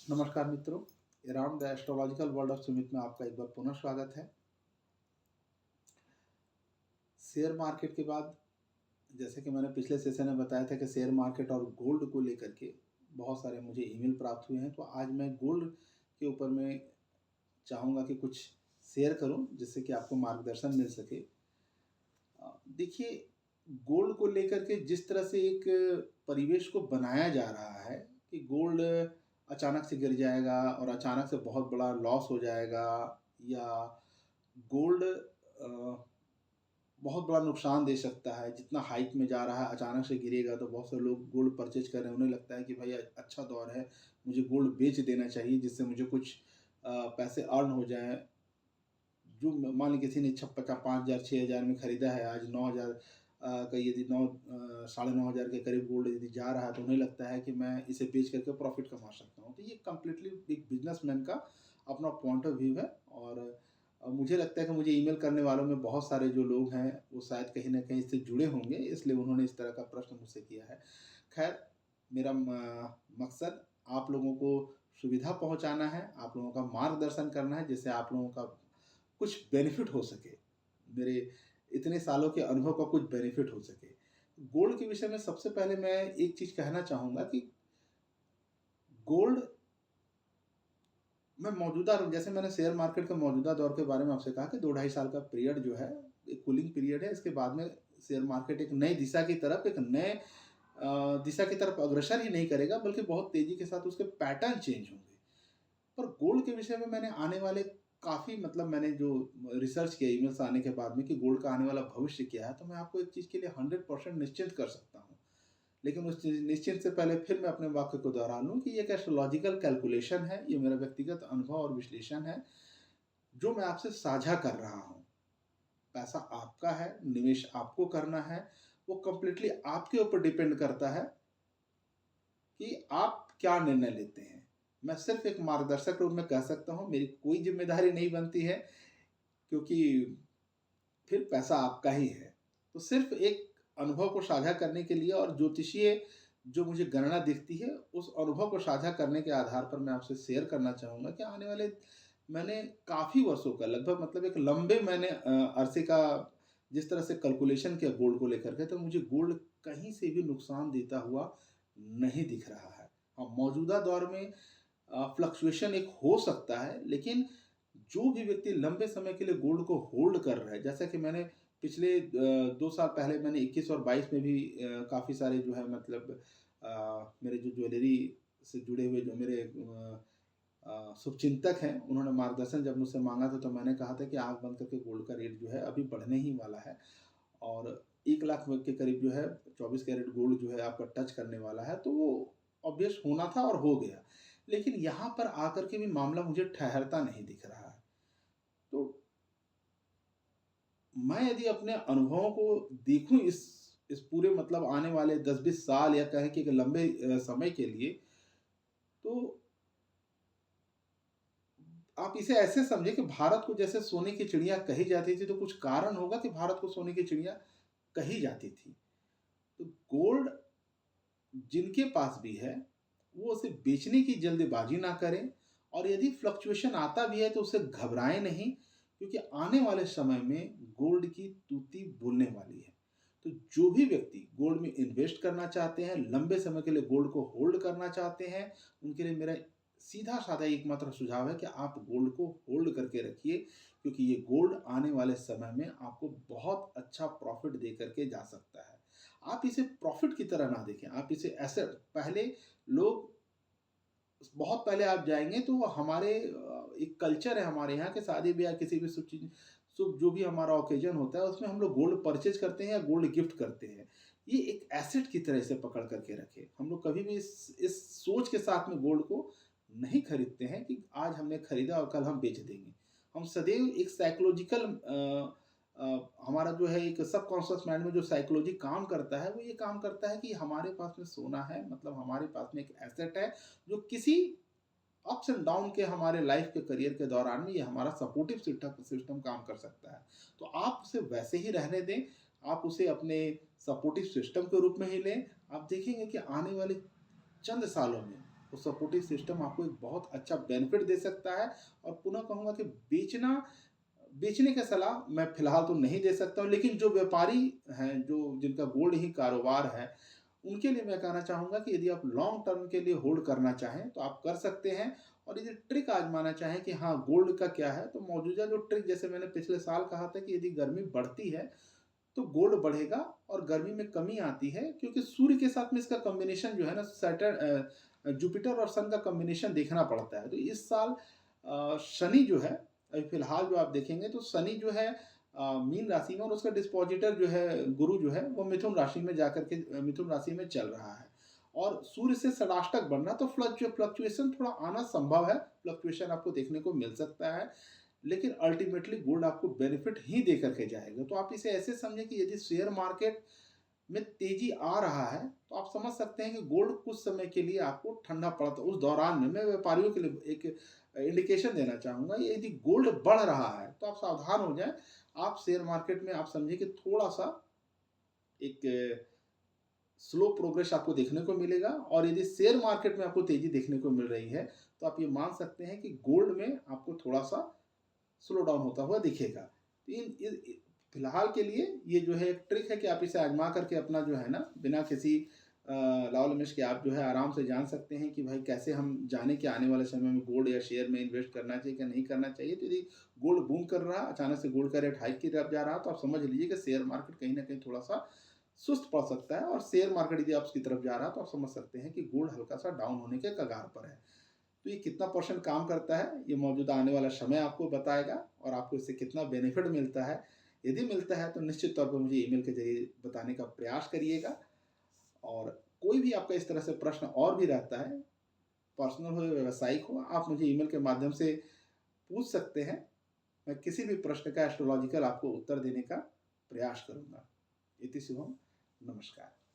नमस्कार मित्रों, around the astrological world of Sumit में आपका एक बार पुनः स्वागत है। शेयर मार्केट के बाद जैसे कि मैंने पिछले सेशन में बताया था कि शेयर मार्केट और गोल्ड को लेकर के बहुत सारे मुझे ईमेल प्राप्त हुए हैं, तो आज मैं गोल्ड के ऊपर मैं चाहूँगा कि कुछ शेयर करूँ जिससे कि आपको मार्गदर्शन मिल सके। देखिए, गोल्ड को लेकर के जिस तरह से एक परिवेश को बनाया जा रहा है कि गोल्ड अचानक से गिर जाएगा और अचानक से बहुत बड़ा लॉस हो जाएगा, या गोल्ड बहुत बड़ा नुकसान दे सकता है। जितना हाइक में जा रहा है अचानक से गिरेगा तो बहुत से लोग गोल्ड परचेज कर रहे हैं, उन्हें लगता है कि भाई अच्छा दौर है, मुझे गोल्ड बेच देना चाहिए जिससे मुझे कुछ पैसे अर्न हो जाएं। जो मान ली किसी ने 5,000 6,000 में खरीदा है, आज 9,000 का यदि 9 साढ़े 9,000 के करीब गोल्ड यदि जा रहा है तो उन्हें लगता है कि मैं इसे बेच करके प्रॉफिट कमा सकता हूँ। तो ये कम्प्लीटली एक बिजनेसमैन का अपना पॉइंट ऑफ व्यू है। और मुझे लगता है कि मुझे ईमेल करने वालों में बहुत सारे जो लोग हैं वो शायद कहीं ना कहीं इससे जुड़े होंगे, इसलिए उन्होंने इस तरह का प्रश्न मुझसे किया है। खैर, मेरा मकसद आप लोगों को सुविधा पहुंचाना है, आप लोगों का मार्गदर्शन करना है, जिससे आप लोगों का कुछ बेनिफिट हो सके, मेरे इतने सालों के अनुभव का कुछ बेनिफिट हो सके। गोल्ड के विषय में सबसे पहले मैं एक चीज़ कहना चाहूँगा कि गोल्ड में मौजूदा, जैसे मैंने शेयर मार्केट के मौजूदा दौर के बारे में आपसे कहा कि 2 ढाई साल का पीरियड जो है, एक कूलिंग पीरियड है। इसके बाद में शेयर मार्केट एक नई दिशा की तरफ, एक नए दिशा की तरफ अग्रसर ही नहीं करेगा, बल्कि बहुत तेज़ी के साथ उसके पैटर्न चेंज होंगे। पर गोल्ड के विषय में मैंने आने वाले काफ़ी, मतलब मैंने जो रिसर्च किया ईमेल्स आने के बाद में कि गोल्ड का आने वाला भविष्य क्या है, तो मैं आपको एक चीज़ के लिए 100% निश्चिंत कर सकता हूँ। लेकिन उस चीज़ निश्चिंत से पहले फिर मैं अपने वाक्य को दोहरा लूँ कि ये एक एस्ट्रोलॉजिकल कैलकुलेशन है, ये मेरा व्यक्तिगत अनुभव और विश्लेषण है, जो मैं आपसे साझा कर रहा हूँ। पैसा आपका है, निवेश आपको करना है, वो कंप्लीटली आपके ऊपर डिपेंड करता है कि आप क्या निर्णय लेते हैं। मैं सिर्फ एक मार्गदर्शक रूप में कह सकता हूँ, मेरी कोई ज़िम्मेदारी नहीं बनती है, क्योंकि फिर पैसा आपका ही है। तो सिर्फ एक अनुभव को साझा करने के लिए और ज्योतिषीय जो मुझे गणना दिखती है, उस अनुभव को साझा करने के आधार पर मैं आपसे शेयर करना चाहूँगा कि आने वाले, मैंने काफ़ी वर्षों का, लगभग मतलब एक लंबे मैंने अरसे का जिस तरह से कैलकुलेशन किया गोल्ड को लेकर के, तो मुझे गोल्ड कहीं से भी नुकसान देता हुआ नहीं दिख रहा है। हाँ, मौजूदा दौर में फ्लक्चुएशन एक हो सकता है, लेकिन जो भी व्यक्ति लंबे समय के लिए गोल्ड को होल्ड कर रहा है, जैसा कि मैंने पिछले 2 साल पहले मैंने 21 और 22 में भी काफ़ी सारे जो है, मतलब मेरे जो ज्वेलरी से जुड़े हुए जो मेरे शुभचिंतक हैं, उन्होंने मार्गदर्शन जब मुझसे माँगा था, तो मैंने कहा था कि आँख बंद करके गोल्ड का रेट जो है अभी बढ़ने ही वाला है, और 1 लाख के करीब जो है 24 कैरेट गोल्ड जो है आपका टच करने वाला है। तो वो ऑब्वियस होना था और हो गया। लेकिन यहाँ पर आकर के भी मामला मुझे ठहरता नहीं दिख रहा है। तो मैं यदि अपने अनुभवों को देखूँ इस पूरे, मतलब आने वाले 10-20 साल, या कहें कि एक लंबे समय के लिए, तो आप इसे ऐसे समझिए कि भारत को जैसे सोने की चिड़िया कही जाती थी, तो कुछ कारण होगा कि भारत को सोने की चिड़िया कही जाती थी। तो गोल्ड जिनके पास भी है, वो उसे बेचने की जल्दबाजी ना करें, और यदि फ्लक्चुएशन आता भी है तो उससे घबराएं नहीं, क्योंकि आने वाले समय में गोल्ड की तूती बोलने वाली है। तो जो भी व्यक्ति गोल्ड में इन्वेस्ट करना चाहते हैं, लंबे समय के लिए गोल्ड को होल्ड करना चाहते हैं, उनके लिए मेरा सीधा साधा एकमात्र सुझाव है कि आप गोल्ड को होल्ड करके रखिए, क्योंकि ये गोल्ड आने वाले समय में आपको बहुत अच्छा प्रॉफिट दे करके जा सकता है। आप इसे प्रॉफिट की तरह ना देखें, आप इसे एसेट, पहले लोग, बहुत पहले आप जाएँगे तो हमारे एक कल्चर है हमारे यहाँ के, शादी ब्याह किसी भी शुभ जो भी हमारा ओकेज़न होता है, उसमें हम लोग गोल्ड परचेज़ करते हैं या गोल्ड गिफ्ट करते हैं। ये एक एसेट की तरह इसे पकड़ कर के रखें। हम लोग कभी भी इस सोच के साथ में गोल्ड को नहीं खरीदते हैं कि आज हमने खरीदा और कल हम बेच देंगे। हम सदैव एक साइकोलॉजिकल हमारा जो है एक सबकॉन्शियस माइंड में जो साइकोलॉजी काम करता है, वो ये काम करता है कि हमारे पास में सोना है, मतलब हमारे पास में एक एसेट है, जो किसी अप्स एंड डाउन के हमारे लाइफ के करियर के दौरान में ये हमारा सपोर्टिव सिस्टम काम कर सकता है। तो आप उसे वैसे ही रहने दें, आप उसे अपने सपोर्टिव सिस्टम के रूप में ही लें। आप देखेंगे कि आने वाले चंद सालों में वो सपोर्टिव सिस्टम आपको एक बहुत अच्छा बेनिफिट दे सकता है। और पुनः कहूँगा कि बेचने का सलाह मैं फ़िलहाल तो नहीं दे सकता हूँ, लेकिन जो व्यापारी हैं, जो जिनका गोल्ड ही कारोबार है, उनके लिए मैं कहना चाहूँगा कि यदि आप लॉन्ग टर्म के लिए होल्ड करना चाहें, तो आप कर सकते हैं। और यदि ट्रिक आज़माना चाहें कि हाँ, गोल्ड का क्या है, तो मौजूदा जो ट्रिक, जैसे मैंने पिछले साल कहा था कि यदि गर्मी बढ़ती है, तो गोल्ड बढ़ेगा और गर्मी में कमी आती है, क्योंकि सूर्य के साथ में इसका कॉम्बिनेशन जो है ना, जुपिटर और सन का कॉम्बिनेशन देखना पड़ता है। तो इस साल शनि जो है, अभी फिलहाल जो आप देखेंगे तो शनि जो है मीन राशि में, और उसका डिस्पोजिटर जो है गुरु जो है वो मिथुन राशि में जाकर के मिथुन राशि में चल रहा है। और सूर्य से षडाष्टक बनना, तो फ्लक्चुएशन थोड़ा आना संभव है, फ्लक्चुएशन आपको देखने को मिल सकता है, लेकिन अल्टीमेटली गोल्ड आपको बेनिफिट ही दे करके जाएगा। तो आप इसे ऐसे समझें कि यदि शेयर मार्केट में तेजी आ रहा है, तो आप समझ सकते हैं कि गोल्ड कुछ समय के लिए आपको ठंडा पड़ता है। उस दौरान में मैं व्यापारियों के लिए एक इंडिकेशन देना चाहूँगा, यदि गोल्ड बढ़ रहा है तो आप सावधान हो जाएँ। आप शेयर मार्केट में आप समझिए कि थोड़ा-सा एक स्लो प्रोग्रेस आपको देखने को मिलेगा, और यदि शेयर मार्केट में आपको तेज़ी देखने को मिल रही है, तो आप ये मान सकते हैं कि गोल्ड में आपको थोड़ा-सा स्लो डाउन होता हुआ दिखेगा। तो फिलहाल के लिए ये जो है एक ट्रिक है कि आप इसे आज़मा करके अपना जो है ना, बिना किसी लाल-मिर्च के आप जो है आराम से जान सकते हैं कि भाई कैसे हम जाने कि आने वाले समय में गोल्ड या शेयर में इन्वेस्ट करना चाहिए या नहीं करना चाहिए। तो यदि गोल्ड बूम कर रहा है, अचानक से गोल्ड का रेट हाइक की तरफ जा रहा है, तो आप समझ लीजिए कि शेयर मार्केट कहीं न कहीं थोड़ा-सा सुस्त पड़ सकता है, और शेयर मार्केट यदि आप उसकी तरफ जा रहा है, तो आप समझ सकते हैं कि गोल्ड हल्का-सा डाउन होने के कगार पर है। तो ये कितना परसेंट काम करता है, ये मौजूदा आने वाला समय आपको बताएगा, और आपको इससे कितना बेनिफिट मिलता है। यदि मिलता है तो निश्चित तौर पर मुझे ईमेल के ज़रिए बताने का प्रयास करिएगा। और कोई भी आपका इस तरह से प्रश्न और भी रहता है, पर्सनल हो या व्यावसायिक हो, आप मुझे ईमेल के माध्यम से पूछ सकते हैं। मैं किसी भी प्रश्न का एस्ट्रोलॉजिकल आपको उत्तर देने का प्रयास करूँगा। इति शुभम, नमस्कार।